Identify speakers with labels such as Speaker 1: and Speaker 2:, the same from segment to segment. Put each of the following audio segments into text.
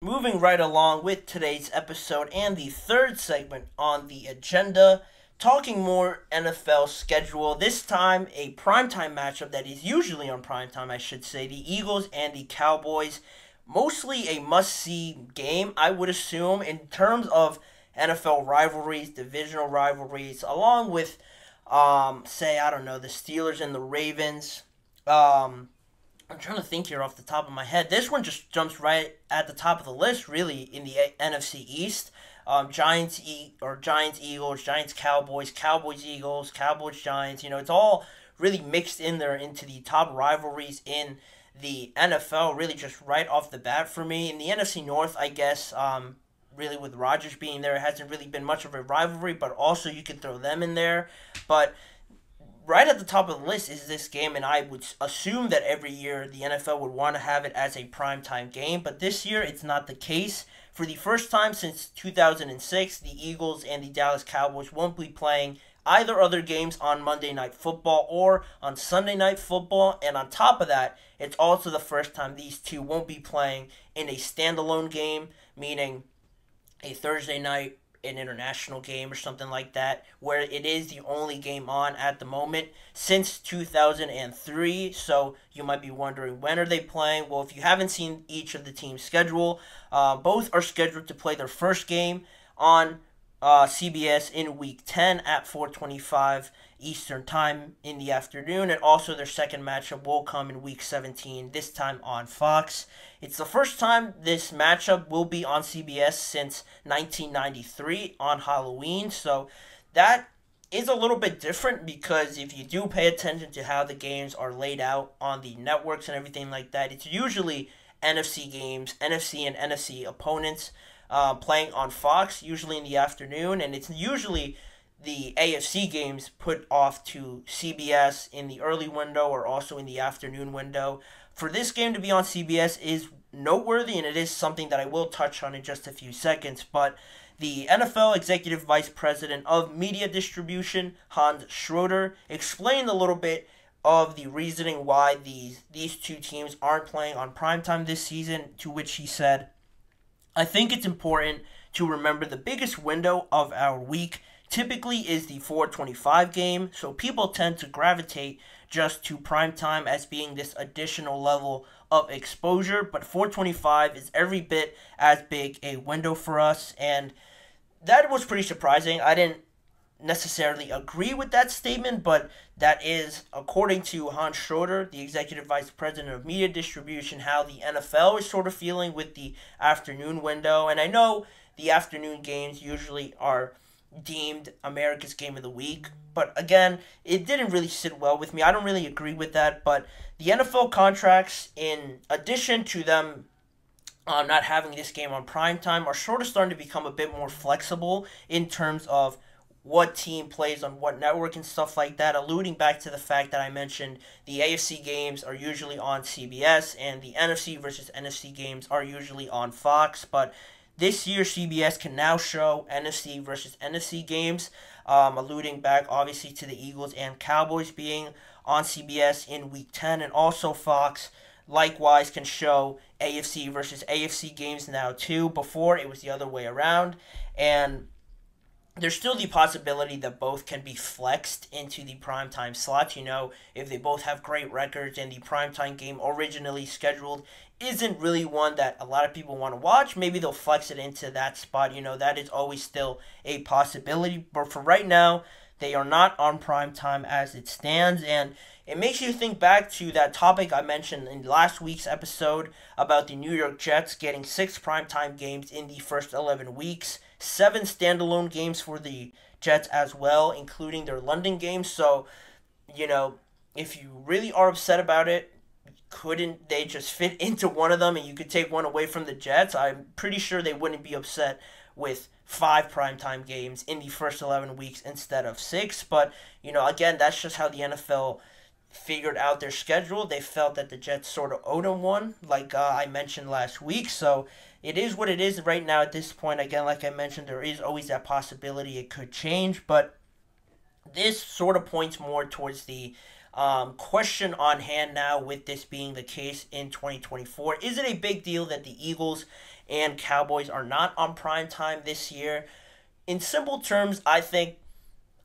Speaker 1: Moving right along with today's episode and the third segment on the agenda, talking more NFL schedule. This time, a primetime matchup that is usually on primetime, I should say. The Eagles and the Cowboys. Mostly a must see game, I would assume, in terms of NFL rivalries, divisional rivalries, along with, say, I don't know, the Steelers and the Ravens. I'm trying to think here off the top of my head. This one just jumps right at the top of the list, really, in the NFC East. Giants Eagles, Giants Cowboys, Cowboys Eagles, Cowboys Giants. It's all really mixed in there into the top rivalries in the NFL. Really, just right off the bat for me. In the NFC North, I guess. Really, with Rodgers being there, it hasn't really been much of a rivalry, but also you could throw them in there. But right at the top of the list is this game, and I would assume that every year the NFL would want to have it as a primetime game, but this year it's not the case. For the first time since 2006, the Eagles and the Dallas Cowboys won't be playing either other games on Monday Night Football or on Sunday Night Football, and on top of that, it's also the first time these two won't be playing in a standalone game, meaning a Thursday night, an international game or something like that, where it is the only game on at the moment since 2003. So you might be wondering, when are they playing? Well, if you haven't seen each of the team's schedule, both are scheduled to play their first game on CBS in Week 10 at 4:25 Eastern Time in the afternoon, and also their second matchup will come in Week 17, this time on Fox. It's the first time this matchup will be on CBS since 1993 on Halloween, so that is a little bit different because if you do pay attention to how the games are laid out on the networks and everything like that, it's usually NFC games, NFC and NFC opponents playing on Fox, usually in the afternoon, and it's usually the AFC games put off to CBS in the early window or also in the afternoon window. For this game to be on CBS is noteworthy, and it is something that I will touch on in just a few seconds, but the NFL Executive Vice President of Media Distribution, Hans Schroeder, explained a little bit of the reasoning why these two teams aren't playing on primetime this season, to which he said, "I think it's important to remember the biggest window of our week typically is the 4:25 game, so people tend to gravitate just to primetime as being this additional level of exposure, but 4:25 is every bit as big a window for us," and that was pretty surprising. I didn't necessarily agree with that statement, but that is, according to Hans Schroeder, the Executive Vice President of Media Distribution, how the NFL is sort of feeling with the afternoon window. And I know the afternoon games usually are deemed America's Game of the Week, but again, it didn't really sit well with me. I don't really agree with that, but the NFL contracts, in addition to them not having this game on primetime, are sort of starting to become a bit more flexible in terms of what team plays on what network and stuff like that, alluding back to the fact that I mentioned the AFC games are usually on CBS and the NFC versus NFC games are usually on Fox, but this year CBS can now show NFC versus NFC games, alluding back obviously to the Eagles and Cowboys being on CBS in Week 10, and also Fox likewise can show AFC versus AFC games now too. Before it was the other way around, and there's still the possibility that both can be flexed into the primetime slots. If they both have great records and the primetime game originally scheduled isn't really one that a lot of people want to watch, maybe they'll flex it into that spot. That is always still a possibility. But for right now, they are not on primetime as it stands, and it makes you think back to that topic I mentioned in last week's episode about the New York Jets getting 6 primetime games in the first 11 weeks, 7 standalone games for the Jets as well, including their London games. So, if you really are upset about it, couldn't they just fit into one of them and you could take one away from the Jets? I'm pretty sure they wouldn't be upset with 5 primetime games in the first 11 weeks instead of 6. But, again, that's just how the NFL figured out their schedule. They felt that the Jets sort of owed them one, like I mentioned last week. So it is what it is right now at this point. Again, like I mentioned, there is always that possibility it could change. But this sort of points more towards the question on hand now, with this being the case in 2024. Is it a big deal that the Eagles and Cowboys are not on primetime this year. In simple terms, I think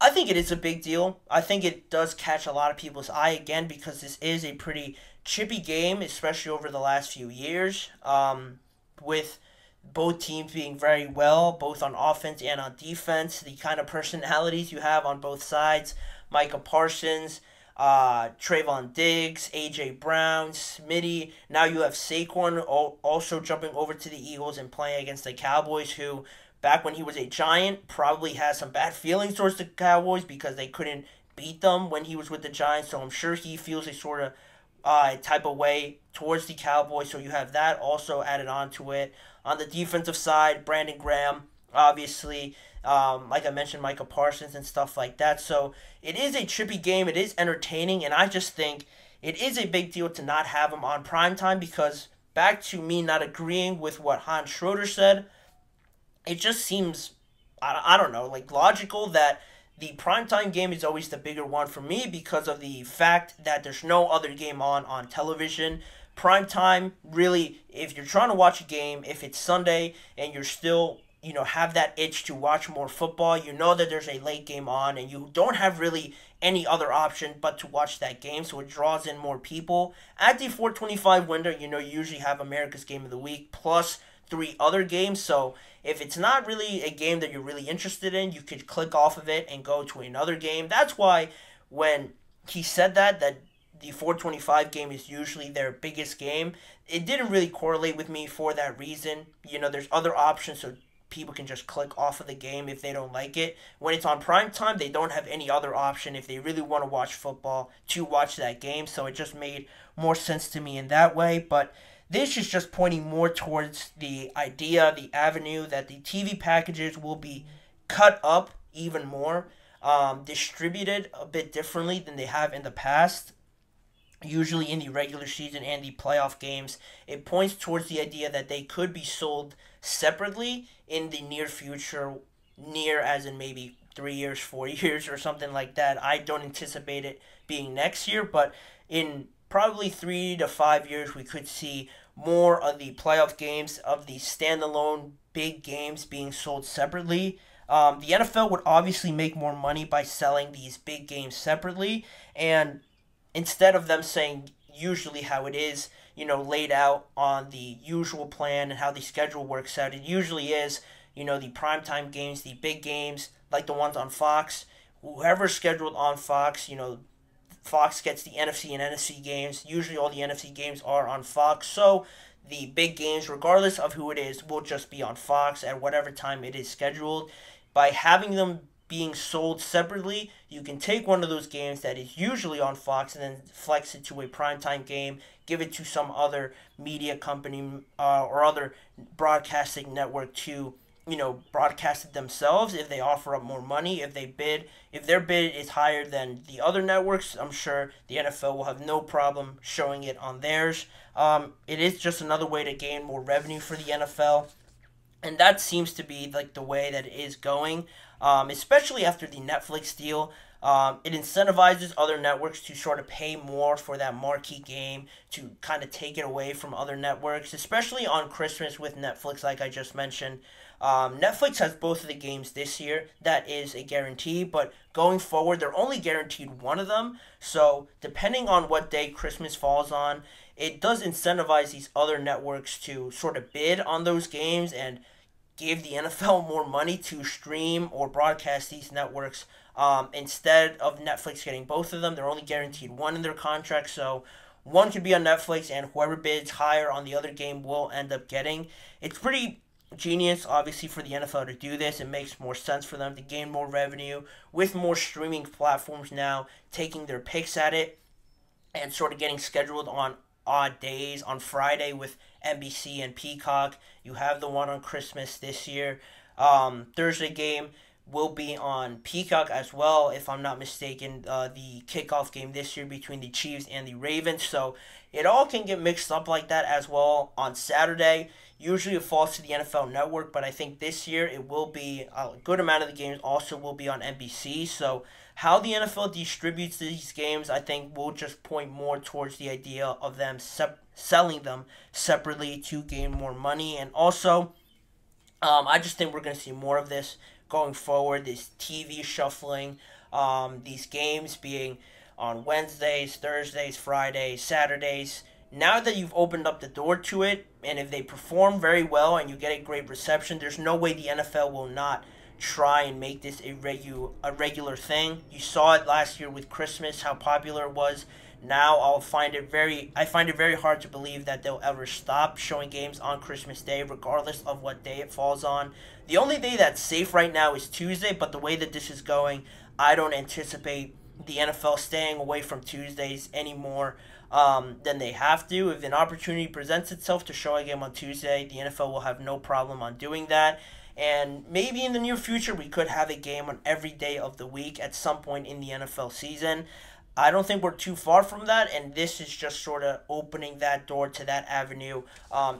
Speaker 1: it is a big deal. I think it does catch a lot of people's eye again because this is a pretty chippy game, especially over the last few years, with both teams being very well, both on offense and on defense. The kind of personalities you have on both sides, Micah Parsons, Trayvon Diggs, A.J. Brown, Smitty. Now you have Saquon also jumping over to the Eagles and playing against the Cowboys, who back when he was a Giant, probably has some bad feelings towards the Cowboys because they couldn't beat them when he was with the Giants. So I'm sure he feels a sort of type of way towards the Cowboys. So you have that also added on to it. On the defensive side, Brandon Graham, obviously, like I mentioned, Micah Parsons and stuff like that. So it is a trippy game. It is entertaining, and I just think it is a big deal to not have him on primetime because back to me not agreeing with what Hans Schroeder said, it just seems, I don't know, like logical that the primetime game is always the bigger one for me because of the fact that there's no other game on television. Primetime, really, if you're trying to watch a game, if it's Sunday and you're still, have that itch to watch more football, you know that there's a late game on and you don't have really any other option but to watch that game, so it draws in more people. At the 4:25 window, you usually have America's Game of the Week plus 3 other games, so if it's not really a game that you're really interested in, you could click off of it and go to another game. That's why when he said that the 4:25 game is usually their biggest game, it didn't really correlate with me for that reason. There's other options so people can just click off of the game if they don't like it. When it's on prime time, they don't have any other option if they really want to watch football to watch that game, so it just made more sense to me in that way. But this is just pointing more towards the idea, the avenue that the TV packages will be cut up even more, distributed a bit differently than they have in the past, usually in the regular season and the playoff games. It points towards the idea that they could be sold separately in the near future, near as in maybe 3 years, 4 years, or something like that. I don't anticipate it being next year, but in probably 3 to 5 years, we could see more of the playoff games, of the standalone big games being sold separately. The NFL would obviously make more money by selling these big games separately, and instead of them saying usually how it is, laid out on the usual plan and how the schedule works out, it usually is, the primetime games, the big games, like the ones on Fox. Whoever's scheduled on Fox, Fox gets the NFC and NFC games. Usually all the NFC games are on Fox. So the big games, regardless of who it is, will just be on Fox at whatever time it is scheduled. By having them being sold separately, you can take one of those games that is usually on Fox and then flex it to a primetime game, give it to some other media company or other broadcasting network to broadcast it themselves if they offer up more money. If their bid is higher than the other networks, I'm sure the NFL will have no problem showing it on theirs. It is just another way to gain more revenue for the NFL, and that seems to be like the way that it is going, especially after the Netflix deal. It incentivizes other networks to sort of pay more for that marquee game to kind of take it away from other networks, especially on Christmas with Netflix, like I just mentioned. Netflix has both of the games this year. That is a guarantee, but going forward, they're only guaranteed one of them. So depending on what day Christmas falls on, it does incentivize these other networks to sort of bid on those games and give the NFL more money to stream or broadcast these networks. Instead of Netflix getting both of them, they're only guaranteed one in their contract. So one could be on Netflix, and whoever bids higher on the other game will end up getting. It's pretty genius, obviously, for the NFL to do this. It makes more sense for them to gain more revenue with more streaming platforms now taking their picks at it and sort of getting scheduled on odd days. On Friday with NBC and Peacock, you have the one on Christmas this year. Thursday game will be on Peacock as well, if I'm not mistaken, the kickoff game this year between the Chiefs and the Ravens. So it all can get mixed up like that as well on Saturday. Usually it falls to the NFL Network, but I think this year it will be a good amount of the games also will be on NBC. So how the NFL distributes these games, I think, will just point more towards the idea of them selling them separately to gain more money. And also, I just think we're going to see more of this going forward, this TV shuffling, these games being on Wednesdays, Thursdays, Fridays, Saturdays. Now that you've opened up the door to it, and if they perform very well and you get a great reception, there's no way the NFL will not try and make this a regular thing. You saw it last year with Christmas, how popular it was. Now I find it very hard to believe that they'll ever stop showing games on Christmas Day, regardless of what day it falls on. The only day that's safe right now is Tuesday, but the way that this is going, I don't anticipate the NFL staying away from Tuesdays anymore than they have to. If an opportunity presents itself to show a game on Tuesday, the NFL will have no problem on doing that. And maybe in the near future, we could have a game on every day of the week at some point in the NFL season. I don't think we're too far from that, and this is just sort of opening that door to that avenue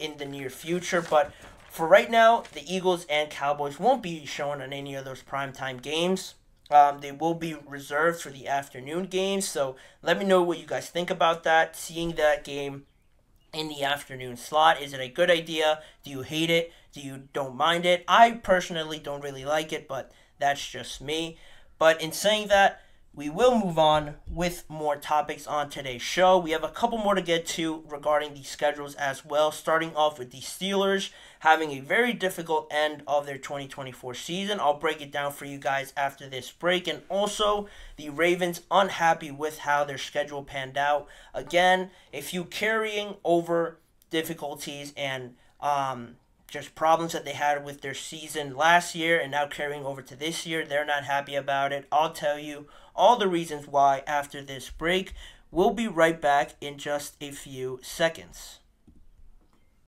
Speaker 1: in the near future. But for right now, the Eagles and Cowboys won't be shown on any of those primetime games. They will be reserved for the afternoon games, so let me know what you guys think about that, seeing that game in the afternoon slot. Is it a good idea? Do you hate it? Do you don't mind it? I personally don't really like it, but that's just me. But in saying that, we will move on with more topics on today's show. We have a couple more to get to regarding the schedules as well, starting off with the Steelers having a very difficult end of their 2024 season. I'll break it down for you guys after this break. And also, the Ravens unhappy with how their schedule panned out. Again, a few carrying over difficulties and just problems that they had with their season last year and now carrying over to this year. They're not happy about it. I'll tell you all the reasons why after this break. We'll be right back in just a few seconds.